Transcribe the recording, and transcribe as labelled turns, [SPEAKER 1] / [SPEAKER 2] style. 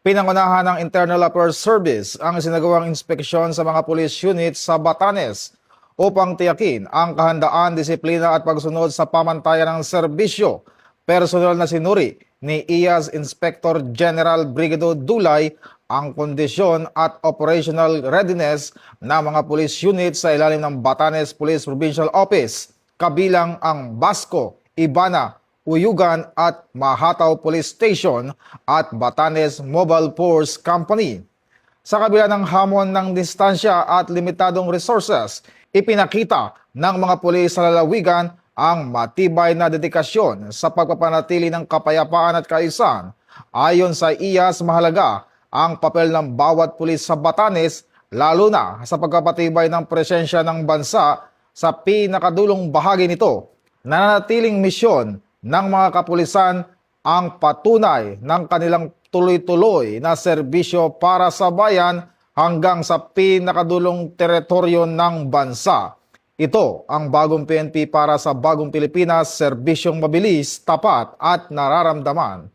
[SPEAKER 1] Pinangunahan ng Internal Affairs Service ang sinagawang inspeksyon sa mga police units sa Batanes upang tiyakin ang kahandaan, disiplina at pagsunod sa pamantayan ng serbisyo. Personal na sinuri ni IAS Inspector General Brigado Dulay ang kondisyon at operational readiness ng mga police units sa ilalim ng Batanes Police Provincial Office, kabilang ang Basco, Ibana, Uyugan at Mahataw Police Station at Batanes Mobile Force Company. Sa kabila ng hamon ng distansya at limitadong resources, ipinakita ng mga pulis sa lalawigan ang matibay na dedikasyon sa pagpapanatili ng kapayapaan at kaayusan. Ayon sa IAS, mahalaga ang papel ng bawat pulis sa Batanes, lalo na sa pagpapatibay ng presensya ng bansa sa pinakadulong bahagi nito. Nananatiling misyon ng mga kapulisan ang patunay ng kanilang tuloy-tuloy na serbisyo para sa bayan hanggang sa pinakadulong teritoryo ng bansa. Ito ang bagong PNP para sa bagong Pilipinas, serbisyong mabilis, tapat at nararamdaman.